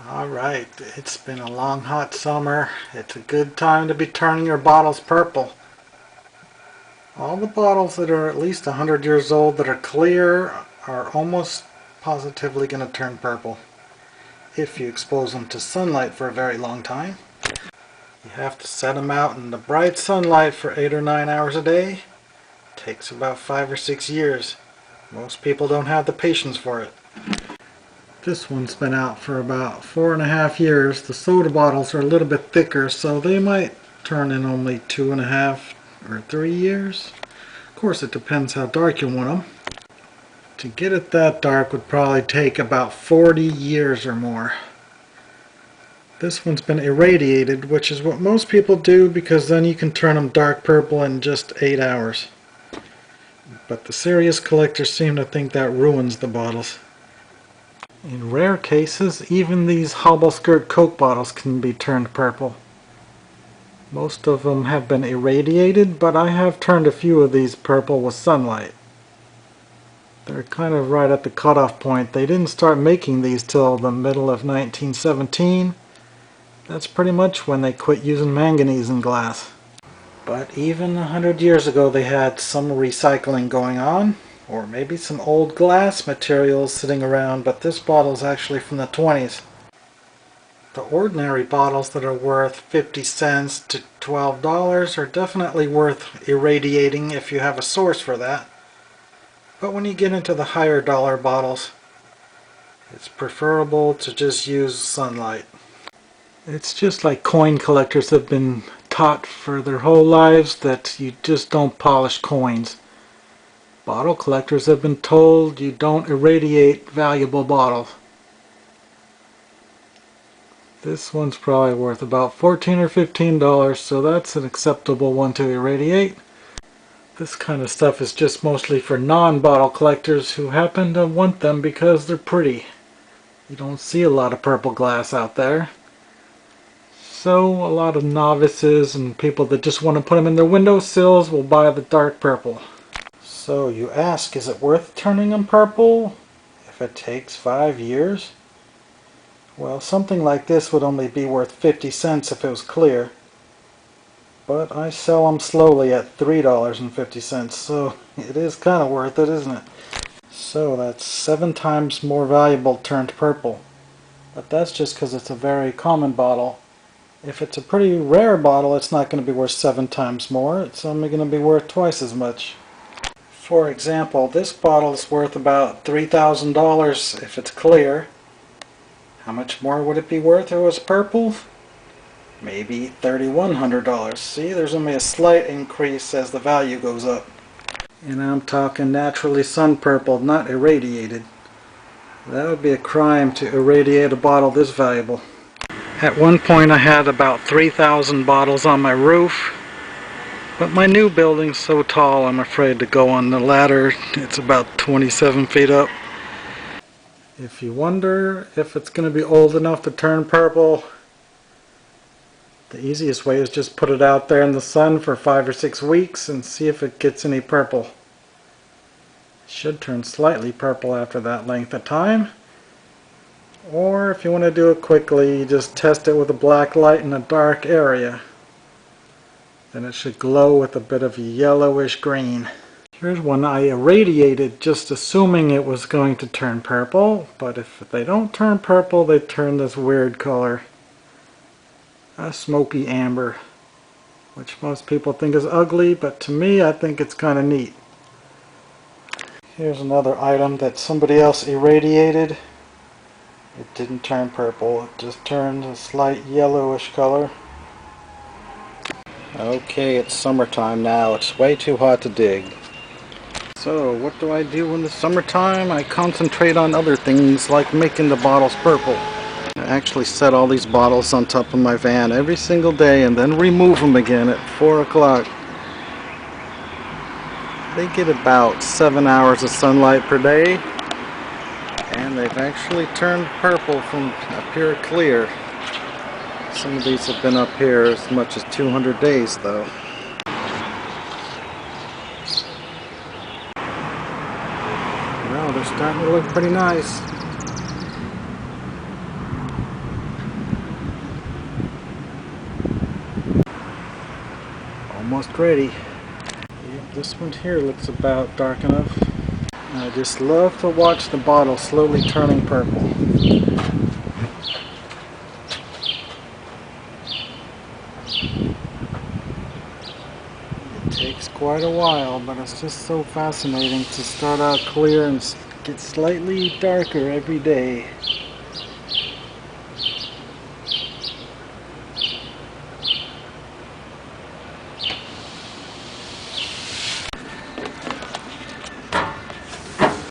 Alright, it's been a long hot summer. It's a good time to be turning your bottles purple. All the bottles that are at least 100 years old that are clear are almost positively going to turn purple if you expose them to sunlight for a very long time. You have to set them out in the bright sunlight for 8 or 9 hours a day. It takes about 5 or 6 years. Most people don't have the patience for it. This one's been out for about 4.5 years. The soda bottles are a little bit thicker, so they might turn in only 2.5 or 3 years. Of course, it depends how dark you want them. To get it that dark would probably take about 40 years or more. This one's been irradiated, which is what most people do because then you can turn them dark purple in just 8 hours. But the serious collectors seem to think that ruins the bottles. In rare cases, even these hobble skirt Coke bottles can be turned purple. Most of them have been irradiated, but I have turned a few of these purple with sunlight. They're kind of right at the cutoff point. They didn't start making these till the middle of 1917. That's pretty much when they quit using manganese in glass. But even 100 years ago they had some recycling going on. Or maybe some old glass materials sitting around, but this bottle is actually from the 20s. The ordinary bottles that are worth 50 cents to $12 are definitely worth irradiating if you have a source for that. But when you get into the higher dollar bottles, it's preferable to just use sunlight. It's just like coin collectors have been taught for their whole lives that you just don't polish coins. Bottle collectors have been told you don't irradiate valuable bottles. This one's probably worth about $14 or $15, so that's an acceptable one to irradiate. This kind of stuff is just mostly for non-bottle collectors who happen to want them because they're pretty. You don't see a lot of purple glass out there. So a lot of novices and people that just want to put them in their windowsills will buy the dark purple. So you ask, is it worth turning them purple if it takes 5 years? Well, something like this would only be worth 50 cents if it was clear. But I sell them slowly at $3.50, so it is kind of worth it, isn't it? So that's 7 times more valuable turned purple. But that's just because it's a very common bottle. If it's a pretty rare bottle, it's not going to be worth 7 times more. It's only going to be worth twice as much. For example, this bottle is worth about $3,000 if it's clear. How much more would it be worth if it was purple? Maybe $3,100. See, there's only a slight increase as the value goes up. And I'm talking naturally sun purpled, not irradiated. That would be a crime to irradiate a bottle this valuable. At one point I had about 3,000 bottles on my roof. But my new building's so tall I'm afraid to go on the ladder. It's about 27 feet up. If you wonder if it's going to be old enough to turn purple, the easiest way is just put it out there in the sun for 5 or 6 weeks and see if it gets any purple. It should turn slightly purple after that length of time. Or if you want to do it quickly, you just test it with a black light in a dark area. Then it should glow with a bit of yellowish green. Here's one I irradiated just assuming it was going to turn purple, but if they don't turn purple, they turn this weird color. A smoky amber, which most people think is ugly, but to me I think it's kind of neat. Here's another item that somebody else irradiated. It didn't turn purple, it just turned a slight yellowish color. Okay, it's summertime now. It's way too hot to dig. So, what do I do in the summertime? I concentrate on other things like making the bottles purple. I actually set all these bottles on top of my van every single day and then remove them again at 4 o'clock. They get about 7 hours of sunlight per day, and they've actually turned purple from up here clear. Some of these have been up here as much as 200 days though. Well, they're starting to look pretty nice. almost ready. Yep, this one here looks about dark enough. I just love to watch the bottle slowly turning purple. It takes quite a while, but it's just so fascinating to start out clear and get slightly darker every day.